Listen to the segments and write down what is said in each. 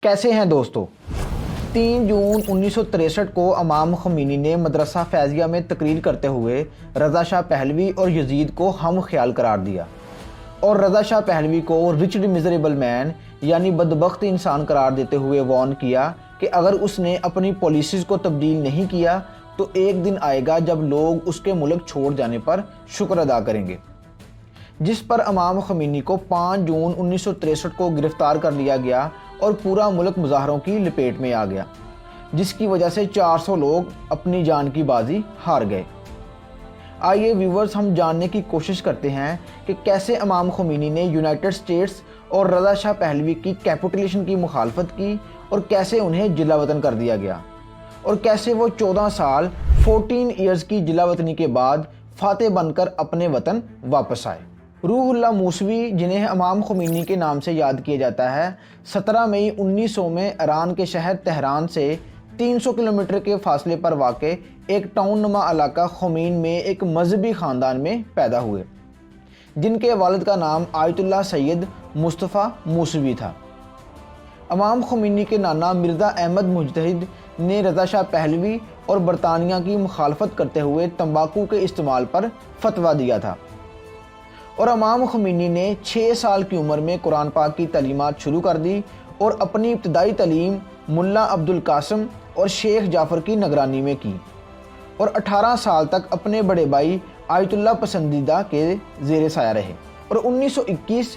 कैसे हैं दोस्तों। 3 जून 1963 को इमाम ख़ुमैनी ने मदरसा फैज़िया में तकरीर करते हुए रज़ा शाह पहलवी और यजीद को हम ख्याल करार दिया और रज़ा शाह पहलवी को रिचड मिजरेबल मैन यानी बदबख्त इंसान करार देते हुए वार्न किया कि अगर उसने अपनी पॉलिसीज़ को तब्दील नहीं किया तो एक दिन आएगा जब लोग उसके मुल्क छोड़ जाने पर शुक्र अदा करेंगे। जिस पर इमाम ख़ुमैनी को 5 जून 1963 को गिरफ़्तार कर लिया गया और पूरा मुल्क मुज़ाहरों की लपेट में आ गया, जिसकी वजह से 400 लोग अपनी जान की बाजी हार गए। आइए व्यूवर्स, हम जानने की कोशिश करते हैं कि कैसे इमाम ख़ुमैनी ने यूनाइटेड स्टेट्स और रज़ा शाह पहलवी की कैपिटुलेशन की मुखालफत की और कैसे उन्हें जिला वतन कर दिया गया और कैसे वो 14 साल 14 ईयर्स की जिला वतनी के बाद फातेह बनकर अपने वतन वापस आए। रूहुल्लाह मूसवी, जिन्हें इमाम ख़ुमैनी के नाम से याद किया जाता है, 17 मई 1900 में ईरान के शहर तेहरान से 300 किलोमीटर के फासले पर वाक़े एक टाउन नुमा इलाका खुमैन में एक मजहबी ख़ानदान में पैदा हुए, जिनके वालिद का नाम आयतुल्लाह सैयद मुस्तफ़ा मूसवी था। इमाम ख़ुमैनी के नाना मिर्ज़ा अहमद मुजतहिद ने रज़ा शाह पहलवी और बरतानिया की मुखालफत करते हुए तंबाकू के इस्तेमाल पर फतवा दिया था और इमाम ख़ुमैनी ने 6 साल की उम्र में कुरान पाक की तालीमात शुरू कर दी और अपनी इब्तदाई तालीम मुल्ला अब्दुल कासिम और शेख जाफ़र की निगरानी में की और 18 साल तक अपने बड़े भाई आयतुल्लाह पसंदीदा के ज़ेर साया रहे और 1921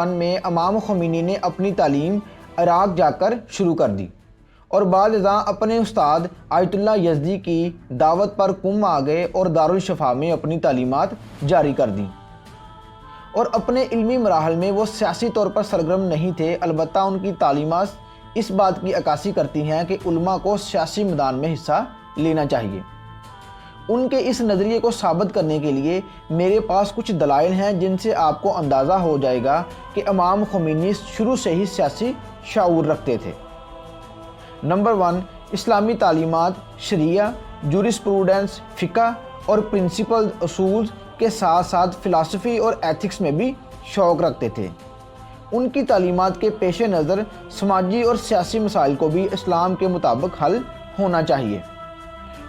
में इमाम ख़ुमैनी ने अपनी तालीम इराक़ जाकर शुरू कर दी और बाद अपने उस्ताद आयतुल्लाह यज़दी की दावत पर कुम आ गए और दारुल शफ़ा में अपनी तालीमात जारी कर दी और अपने इल्मी मराहल में वो सियासी तौर पर सरगर्म नहीं थे। अलबत्ता उनकी तालीमात इस बात की अक्कासी करती हैं कि उलमा को सियासी मैदान में हिस्सा लेना चाहिए। उनके इस नज़रिए को साबित करने के लिए मेरे पास कुछ दलाइल हैं जिनसे आपको अंदाज़ा हो जाएगा कि इमाम ख़ुमैनी शुरू से ही सियासी शऊर रखते थे। नंबर 1, इस्लामी तालीमात, शरिया, जूरिस्प्रूडेंस, फ़िक़्ह और प्रिंसिपल उसूल के साथ साथ फ़िलासफ़ी और एथिक्स में भी शौक़ रखते थे। उनकी तालीमात के पेश नज़र समाजी और सियासी मसाइल को भी इस्लाम के मुताबिक हल होना चाहिए।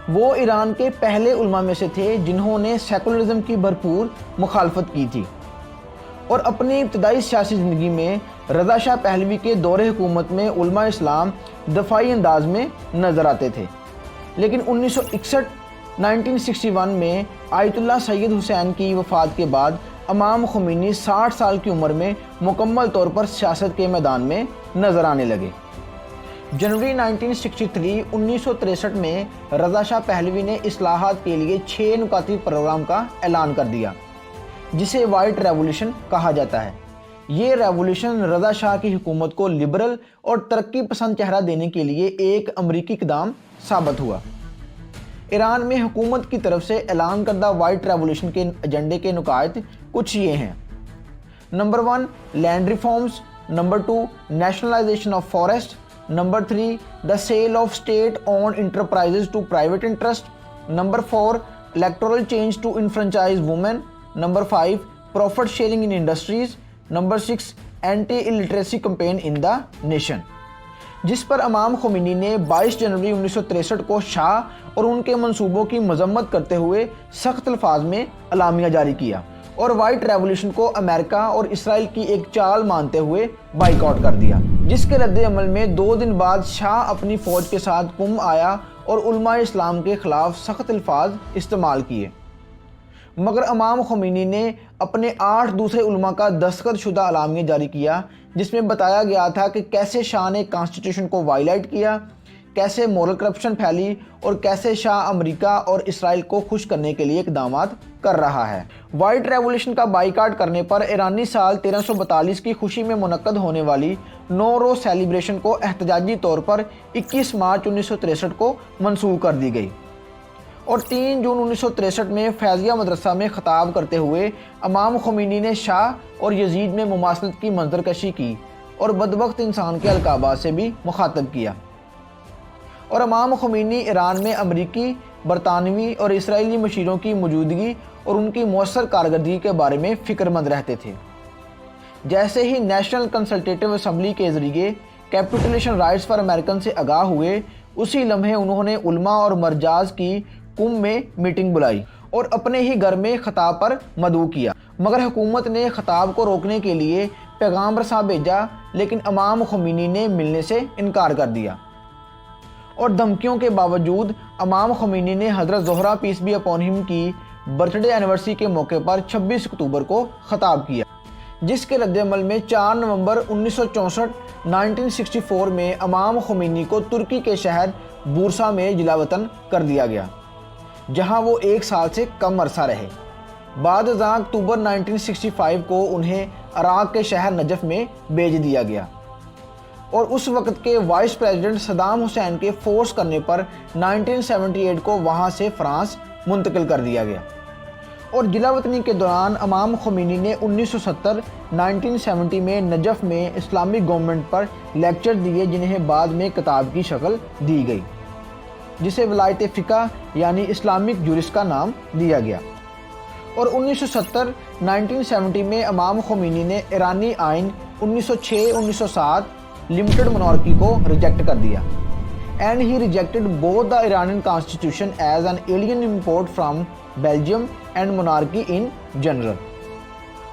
वो ईरान के पहले उलमा में से थे जिन्होंने सेकुलरिज़म की भरपूर मुखालफत की थी और अपनी इब्तदाई सियासी ज़िंदगी में रज़ा शाह पहलवी के दौरे हुकूमत में उलमा इस्लाम दफ़ाई अंदाज में नज़र आते थे। लेकिन 1961 में आयतुल्लाह सैयद हुसैन की वफ़ात के बाद इमाम ख़ुमैनी 60 साल की उम्र में मुकम्मल तौर पर सियासत के मैदान में नज़र आने लगे। जनवरी 1963 में रज़ा शाह पहलवी ने इस्लाहात के लिए 6 नुकाती प्रोग्राम का ऐलान कर दिया, जिसे वाइट रेवोल्यूशन कहा जाता है। ये रेवोल्यूशन रज़ा शाह की हुकूमत को लिबरल और तरक्की पसंद चेहरा देने के लिए एक अमरीकी इक़दाम साबित हुआ। ईरान में हुकूमत की तरफ से ऐलान करदा वाइट रेवोल्यूशन के एजेंडे के नुकात कुछ ये हैं। Number 1, land reforms. Number 2, nationalisation of forest. Number 3, the sale of state owned enterprises to private interest. Number 4, electoral change to enfranchise women. Number 5, profit sharing in industries. Number 6, anti illiteracy campaign in the nation. जिस पर इमाम Khomeini ने 22 जनवरी 1963 को शाह और उनके मंसूबों की मजम्मत करते हुए सख्त अल्फाज में अलामिया जारी किया और वाइट रेवोल्यूशन को अमेरिका और इसराइल की एक चाल मानते हुए बाइकआउट कर दिया, जिसके रद्द अमल में 2 दिन बाद शाह अपनी फ़ौज के साथ कुम आया और उलमा इस्लाम के ख़िलाफ़ सख्त अल्फाज इस्तेमाल किए। मगर इमाम ख़ुमैनी ने अपने 8 दूसरे उलमा का दस्तखत शुदा अलामिया जारी किया, जिसमें बताया गया था कि कैसे शाह ने कॉन्स्टिट्यूशन को वायलेट किया, कैसे मॉरल करप्शन फैली और कैसे शाह अमेरिका और इसराइल को खुश करने के लिए इक़दाम कर रहा है। वाइट रेवोल्यूशन का बाइकाट करने पर ईरानी साल 1342 की खुशी में मुनक्कद होने वाली नौरोज़ सेलिब्रेशन को एहतजाजी तौर पर 21 मार्च 1963 को मंसूख कर दी गई और 3 जून 1963 में फैज़िया मदरसा में ख़िताब करते हुए इमाम ख़ुमैनी ने शाह और यजीद में मुमासलत की मंजरकशी की और बदबख्त इंसान के अलकाबात से भी मुखातब किया और इमाम ख़ुमैनी ईरान में अमरीकी, बरतानवी और इसराइली मशीरों की मौजूदगी और उनकी मौसर कारकर्दगी के बारे में फ़िक्रमंद रहते थे। जैसे ही नेशनल कंसल्टेटिव असम्बली के ज़रिए कैपिटुलेशन राइट्स फॉर अमेरिकन से आगाह हुए, उसी लम्हे उन्होंने उलमा और मरजाज की कुम में मीटिंग बुलाई और अपने ही घर में खिताब पर मदऊ किया, मगर हुकूमत ने खिताब को रोकने के लिए पैगाम रसा भेजा, लेकिन इमाम खुमैनी ने मिलने से इनकार कर दिया और धमकियों के बावजूद इमाम खुमैनी ने हज़रत Zohra piece B upon him की बर्थडे एनिवर्सरी के मौके पर 26 अक्टूबर को खिताब किया, जिसके रद्दअमल में 4 नवंबर 1964 में इमाम खुमैनी को तुर्की के शहर बूरसा में जिलावतन कर दिया गया, जहां वो 1 साल से कम अरसा रहे। बाद अक्टूबर 1965 को उन्हें इराक के शहर नजफ में भेज दिया गया और उस वक्त के वाइस प्रेसिडेंट सदाम हुसैन के फोर्स करने पर 1978 को वहां से फ्रांस मुंतकिल कर दिया गया। और जिलावतनी के दौरान इमाम खुमैनी ने 1970 में नजफ में इस्लामिक गवर्नमेंट पर लेक्चर दिए, जिन्हें बाद में किताब की शक्ल दी गई, जिसे वलायत फ़िक़्ह यानी इस्लामिक जुरिस का नाम दिया गया। और 1970 में इमाम खुमैनी ने ईरानी आइन 1906-1907 लिमिटेड मोनार्की को रिजेक्ट कर दिया, and he rejected both the Iranian constitution as an alien import from Belgium and monarchy in general.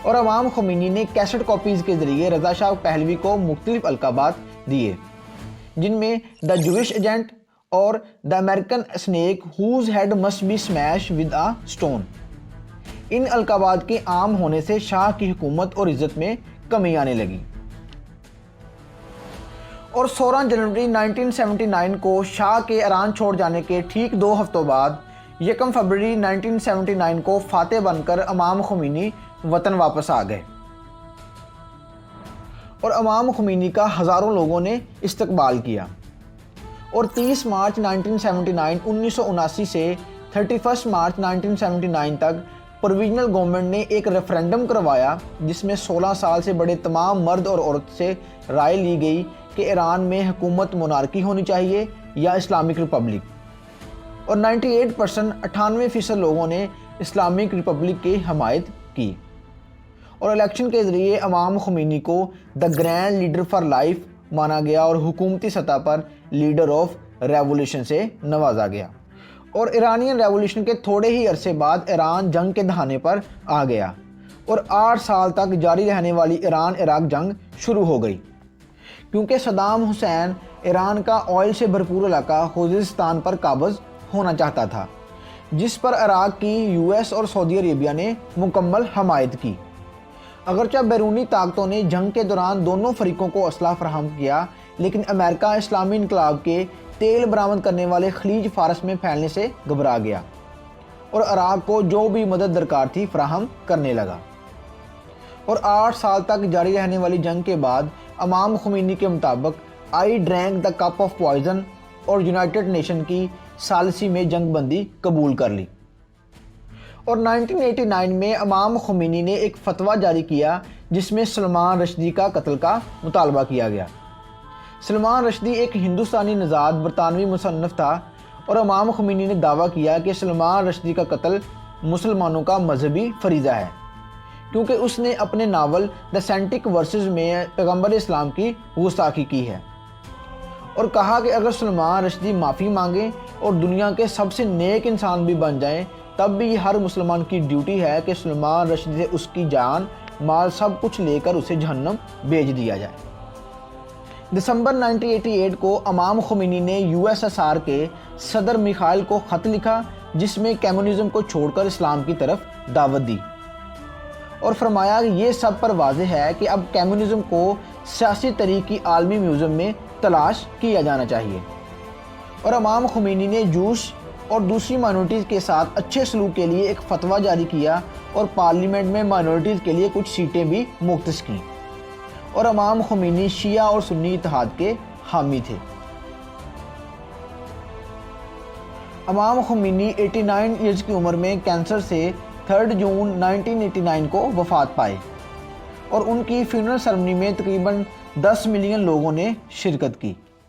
और इमाम खुमैनी ने कैसेट कॉपीज़ के ज़रिए रज़ा शाह पहलवी को मुख्तलिफ अलक़ाबात दिए, जिनमें द जूइश एजेंट और the American snake whose head must be smash with a stone. इन अलक़ाबात के आम होने से शाह की हुकूमत और इज़्ज़त में कमी आने लगी। और 16 जनवरी 1979 को शाह के ईरान छोड़ जाने के ठीक 2 हफ्तों बाद 1 फरवरी 1979 को फातेह बनकर इमाम खुमैनी वतन वापस आ गए और इमाम खुमैनी का हज़ारों लोगों ने इस्तकबाल किया। और 30 मार्च 1979 से 31 मार्च 1979 तक प्रोविजनल गवर्नमेंट ने एक रेफरेंडम करवाया, जिसमें 16 साल से बड़े तमाम मर्द और औरत से राय ली गई कि ईरान में हुकूमत मोनार्की होनी चाहिए या इस्लामिक रिपब्लिक। और 98% 98% लोगों ने इस्लामिक रिपब्लिक की हमायत की। और इलेक्शन के ज़रिए इमाम खुमैनी को the grand leader for life माना गया और हुकूमती सतह पर लीडर ऑफ रेवोल्यूशन से नवाजा गया। और ईरानियन रेवोल्यूशन के थोड़े ही अरसे बाद ईरान जंग के दहाने पर आ गया और 8 साल तक जारी रहने वाली ईरान इराक जंग शुरू हो गई, क्योंकि सदाम हुसैन ईरान का ऑयल से भरपूर इलाका खुज़िस्तान पर काबज़ होना चाहता था, जिस पर इराक की यूएस और सऊदी अरेबिया ने मुकम्मल हमायत की। अगरचे बैरूनी ताकतों ने जंग के दौरान दोनों फरीकों को असला फराहम किया, लेकिन अमेरिका इस्लामी इनकलाब के तेल बरामद करने वाले खलीज फारस में फैलने से घबरा गया और इराक को जो भी मदद दरकार थी फराहम करने लगा। और 8 साल तक जारी रहने वाली जंग के बाद इमाम खुमैनी के मुताबिक I drank the cup of poison और यूनाइटेड नेशन की सालिसी में जंग बंदी कबूल कर ली। और 1989 में इमाम खुमैनी ने एक फतवा जारी किया, जिसमें सलमान रश्दी का कत्ल का मुतालबा किया गया। सलमान रश्दी एक हिंदुस्तानी नज़ाद बरतानवी मुसन्नफ़ था और इमाम खुमैनी ने दावा किया कि सलमान रश्दी का कत्ल मुसलमानों का मजहबी फरीज़ा है, क्योंकि उसने अपने नावल द सेंटिक वर्सेस में पैगंबर इस्लाम की गुस्ताखी की है और कहा कि अगर सलमान रश्दी माफ़ी मांगे और दुनिया के सबसे नेक इंसान भी बन जाएं, तब भी हर मुसलमान की ड्यूटी है कि सलमान रश्दी से उसकी जान माल सब कुछ लेकर उसे जहन्नम भेज दिया जाए। दिसंबर 1988 को इमाम खुमैनी ने यूएसएसआर के सदर मिखाइल को ख़त लिखा, जिसमें कम्युनिज़म को छोड़कर इस्लाम की तरफ दावत दी और फरमाया ये सब पर वाज़ेह है कि अब कम्युनिज़म को सियासी तरीक़ी आलमी म्यूज़ियम में तलाश किया जाना चाहिए। और इमाम खुमैनी ने जूस और दूसरी माइनॉरिटीज़ के साथ अच्छे सलूक के लिए एक फतवा जारी किया और पार्लियामेंट में माइनॉरिटीज़ के लिए कुछ सीटें भी मुख्तस की। और इमाम खुमैनी शिया और सुन्नी इत्तेहाद के हामी थे। इमाम खुमैनी 89 ईयर्स की उम्र में कैंसर से 3 जून 1989 को वफ़ात पाए और उनकी फ्यूनरल सेरेमनी में तकरीबन 10 मिलियन लोगों ने शिरकत की।